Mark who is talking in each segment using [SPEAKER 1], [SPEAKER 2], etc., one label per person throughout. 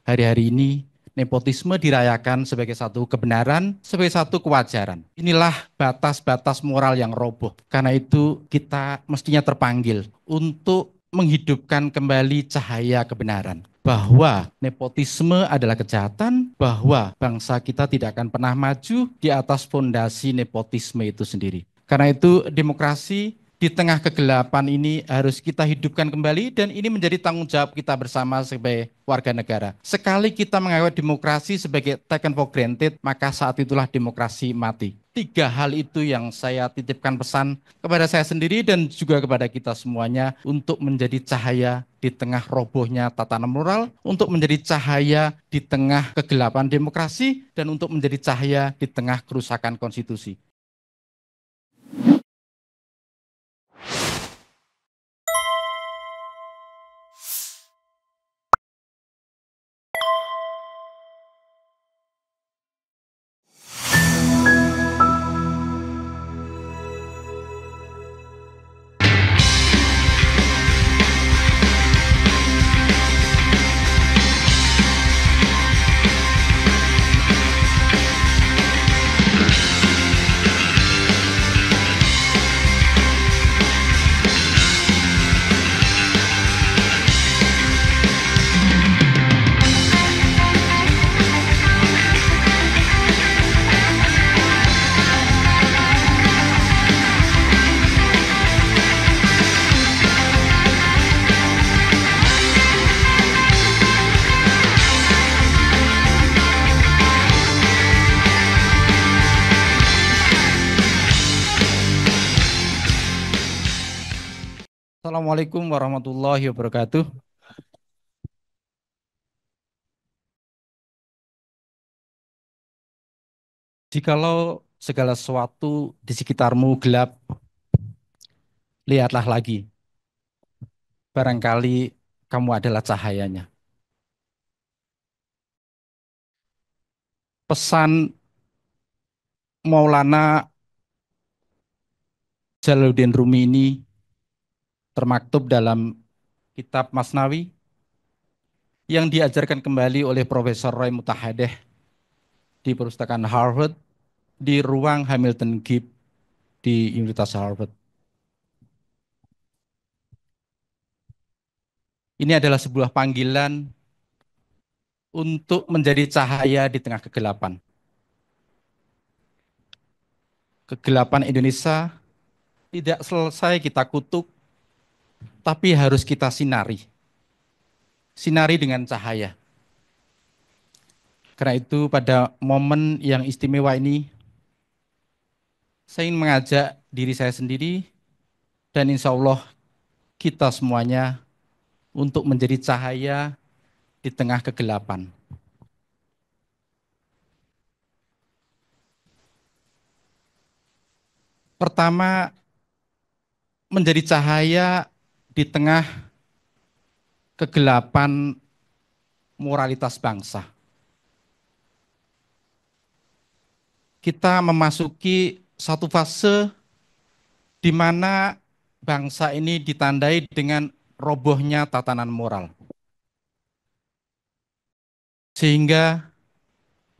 [SPEAKER 1] Hari-hari ini, nepotisme dirayakan sebagai satu kebenaran, sebagai satu kewajaran. Inilah batas-batas moral yang roboh. Karena itu kita mestinya terpanggil untuk menghidupkan kembali cahaya kebenaran. Bahwa nepotisme adalah kejahatan, bahwa bangsa kita tidak akan pernah maju di atas fondasi nepotisme itu sendiri. Karena itu demokrasi di tengah kegelapan ini harus kita hidupkan kembali dan ini menjadi tanggung jawab kita bersama sebagai warga negara. Sekali kita menganggap demokrasi sebagai taken for granted, maka saat itulah demokrasi mati. 3 hal itu yang saya titipkan pesan kepada saya sendiri dan juga kepada kita semuanya untuk menjadi cahaya di tengah robohnya tatanan moral, untuk menjadi cahaya di tengah kegelapan demokrasi, dan untuk menjadi cahaya di tengah kerusakan konstitusi. Assalamualaikum warahmatullahi wabarakatuh. Jikalau segala sesuatu di sekitarmu gelap, lihatlah lagi. Barangkali kamu adalah cahayanya. Pesan Maulana Jalaluddin Rumi ini termaktub dalam kitab Masnawi yang diajarkan kembali oleh Profesor Roy Mutahadeh di perpustakaan Harvard di ruang Hamilton Gibb di Universitas Harvard. Ini adalah sebuah panggilan untuk menjadi cahaya di tengah kegelapan. Kegelapan Indonesia tidak selesai kita kutuk, tapi harus kita sinari. Sinari dengan cahaya. Karena itu pada momen yang istimewa ini, saya ingin mengajak diri saya sendiri dan insya Allah kita semuanya untuk menjadi cahaya di tengah kegelapan. Pertama, menjadi cahaya di tengah kegelapan moralitas bangsa. Kita memasuki satu fase di mana bangsa ini ditandai dengan robohnya tatanan moral. Sehingga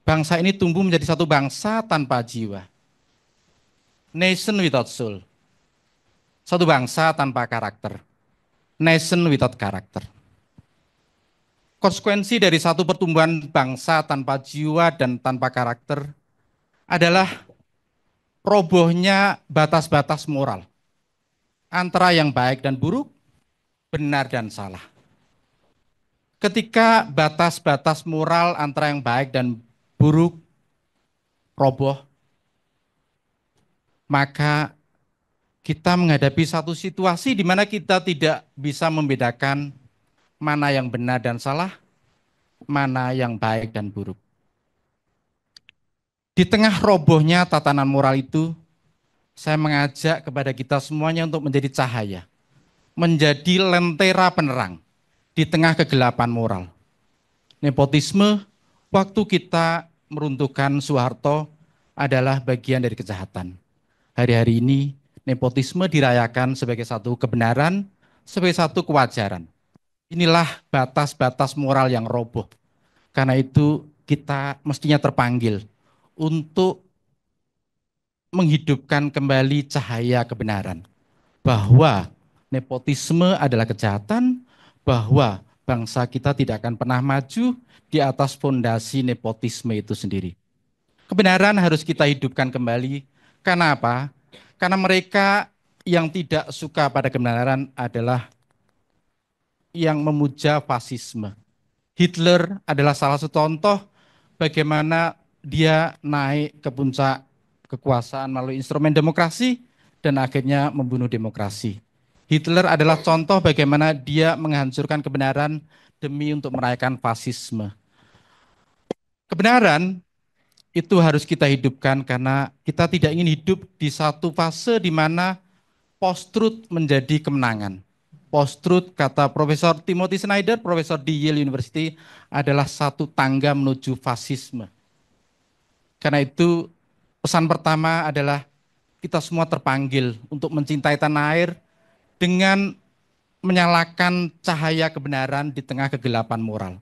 [SPEAKER 1] bangsa ini tumbuh menjadi satu bangsa tanpa jiwa. Nation without soul. Satu bangsa tanpa karakter. Nation without karakter. Konsekuensi dari satu pertumbuhan bangsa tanpa jiwa dan tanpa karakter adalah robohnya batas-batas moral antara yang baik dan buruk, benar dan salah. Ketika batas-batas moral antara yang baik dan buruk roboh, maka kita menghadapi satu situasi di mana kita tidak bisa membedakan mana yang benar dan salah, mana yang baik dan buruk. Di tengah robohnya tatanan moral itu, saya mengajak kepada kita semuanya untuk menjadi cahaya, menjadi lentera penerang di tengah kegelapan moral. Nepotisme, waktu kita meruntuhkan Soeharto, adalah bagian dari kejahatan. Hari-hari ini, nepotisme dirayakan sebagai satu kebenaran, sebagai satu kewajaran. Inilah batas-batas moral yang roboh. Karena itu kita mestinya terpanggil untuk menghidupkan kembali cahaya kebenaran. Bahwa nepotisme adalah kejahatan, bahwa bangsa kita tidak akan pernah maju di atas fondasi nepotisme itu sendiri. Kebenaran harus kita hidupkan kembali. Karena apa? Karena mereka yang tidak suka pada kebenaran adalah yang memuja fasisme. Hitler adalah salah satu contoh bagaimana dia naik ke puncak kekuasaan melalui instrumen demokrasi dan akhirnya membunuh demokrasi. Hitler adalah contoh bagaimana dia menghancurkan kebenaran demi untuk merayakan fasisme. Kebenaran itu harus kita hidupkan karena kita tidak ingin hidup di satu fase di mana post-truth menjadi kemenangan. Post-truth, kata Profesor Timothy Snyder, profesor di Yale University, adalah satu tangga menuju fasisme. Karena itu pesan pertama adalah kita semua terpanggil untuk mencintai tanah air dengan menyalakan cahaya kebenaran di tengah kegelapan moral.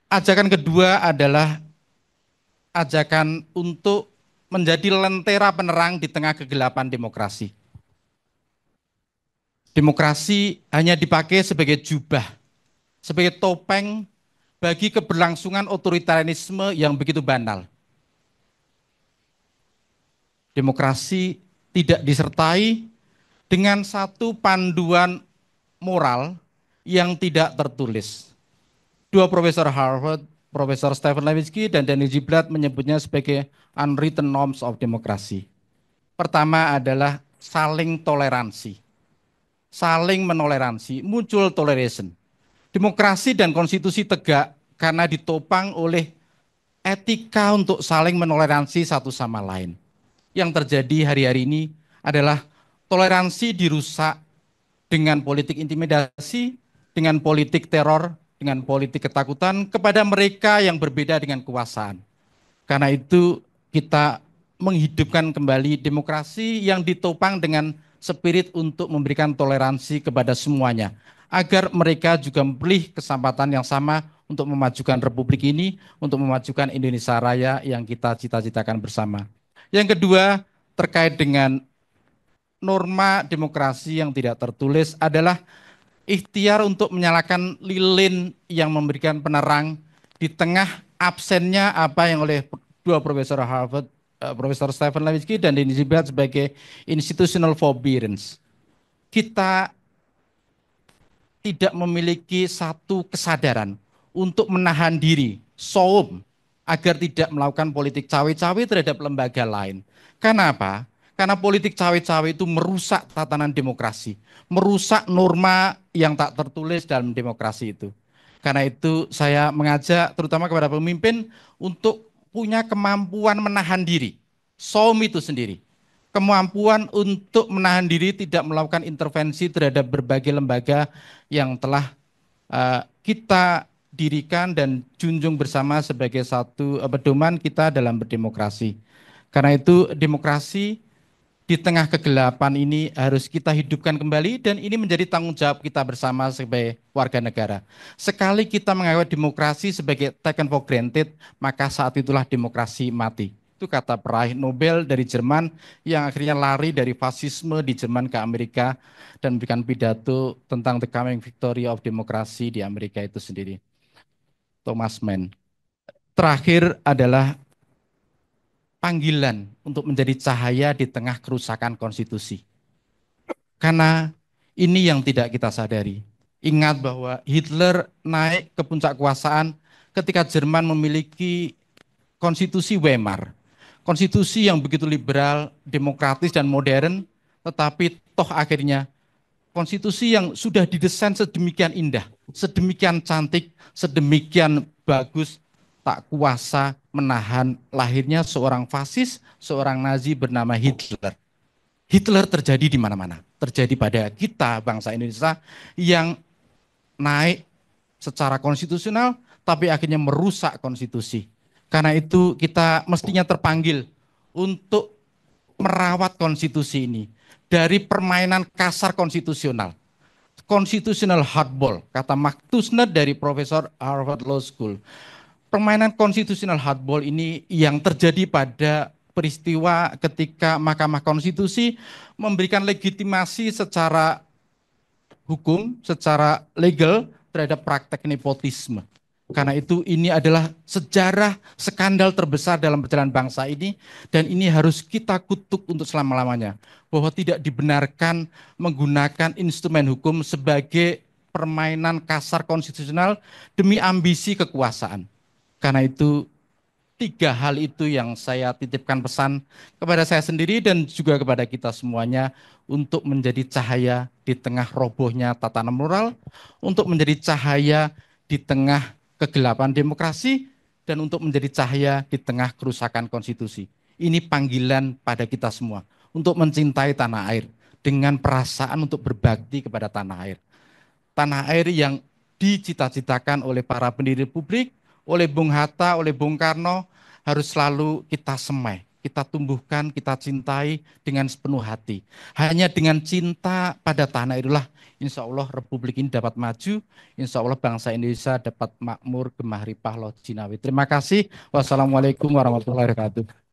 [SPEAKER 1] Ajakan kedua adalah ajakan untuk menjadi lentera penerang di tengah kegelapan demokrasi. Demokrasi hanya dipakai sebagai jubah, sebagai topeng bagi keberlangsungan otoritarianisme yang begitu banal. Demokrasi tidak disertai dengan satu panduan moral yang tidak tertulis. Dua profesor Harvard, Profesor Stephen Levitsky dan Daniel Ziblatt menyebutnya sebagai unwritten norms of democracy. Pertama adalah saling toleransi, saling menoleransi, mutual toleration. Demokrasi dan konstitusi tegak karena ditopang oleh etika untuk saling menoleransi satu sama lain. Yang terjadi hari-hari ini adalah toleransi dirusak dengan politik intimidasi, dengan politik teror, dengan politik ketakutan kepada mereka yang berbeda dengan kekuasaan. Karena itu kita menghidupkan kembali demokrasi yang ditopang dengan spirit untuk memberikan toleransi kepada semuanya. Agar mereka juga memberi kesempatan yang sama untuk memajukan Republik ini, untuk memajukan Indonesia Raya yang kita cita-citakan bersama. Yang kedua, terkait dengan norma demokrasi yang tidak tertulis adalah ikhtiar untuk menyalakan lilin yang memberikan penerang di tengah absennya apa yang oleh dua profesor Harvard, Profesor Stephen Levitsky dan Denis Ziblatt sebagai institutional forbearance. Kita tidak memiliki satu kesadaran untuk menahan diri, saum, agar tidak melakukan politik cawe-cawe terhadap lembaga lain. Karena apa? Karena politik cawe-cawe itu merusak tatanan demokrasi, merusak norma yang tak tertulis dalam demokrasi itu. Karena itu saya mengajak terutama kepada pemimpin untuk punya kemampuan menahan diri, saum itu sendiri. Kemampuan untuk menahan diri tidak melakukan intervensi terhadap berbagai lembaga yang telah kita dirikan dan junjung bersama sebagai satu pedoman kita dalam berdemokrasi. Karena itu demokrasi di tengah kegelapan ini harus kita hidupkan kembali dan ini menjadi tanggung jawab kita bersama sebagai warga negara. Sekali kita menganggap demokrasi sebagai taken for granted, maka saat itulah demokrasi mati. Itu kata peraih Nobel dari Jerman yang akhirnya lari dari fasisme di Jerman ke Amerika dan memberikan pidato tentang the coming victory of democracy di Amerika itu sendiri. Thomas Mann. Terakhir adalah panggilan untuk menjadi cahaya di tengah kerusakan konstitusi. Karena ini yang tidak kita sadari. Ingat bahwa Hitler naik ke puncak kekuasaan ketika Jerman memiliki konstitusi Weimar. Konstitusi yang begitu liberal, demokratis, dan modern, tetapi toh akhirnya konstitusi yang sudah didesain sedemikian indah, sedemikian cantik, sedemikian bagus, tak kuasa menahan lahirnya seorang fasis, seorang Nazi bernama Hitler. Hitler terjadi di mana-mana, terjadi pada kita bangsa Indonesia yang naik secara konstitusional, tapi akhirnya merusak konstitusi. Karena itu kita mestinya terpanggil untuk merawat konstitusi ini dari permainan kasar konstitusional. constitutional hardball, kata Mark Tushnet dari Profesor Harvard Law School. Permainan constitutional hardball ini yang terjadi pada peristiwa ketika Mahkamah Konstitusi memberikan legitimasi secara hukum, secara legal terhadap praktek nepotisme. Karena itu ini adalah sejarah skandal terbesar dalam perjalanan bangsa ini dan ini harus kita kutuk untuk selama-lamanya. Bahwa tidak dibenarkan menggunakan instrumen hukum sebagai permainan kasar konstitusional demi ambisi kekuasaan. Karena itu tiga hal itu yang saya titipkan pesan kepada saya sendiri dan juga kepada kita semuanya untuk menjadi cahaya di tengah robohnya tatanan moral, untuk menjadi cahaya di tengah kegelapan demokrasi, dan untuk menjadi cahaya di tengah kerusakan konstitusi. Ini panggilan pada kita semua untuk mencintai tanah air dengan perasaan untuk berbakti kepada tanah air. Tanah air yang dicita-citakan oleh para pendiri republik, oleh Bung Hatta, oleh Bung Karno, harus selalu kita semai, kita tumbuhkan, kita cintai dengan sepenuh hati. Hanya dengan cinta pada tanah itulah insya Allah Republik ini dapat maju, insya Allah bangsa Indonesia dapat makmur, gemah ripah, loh jinawi. Terima kasih. Wassalamualaikum warahmatullahi wabarakatuh.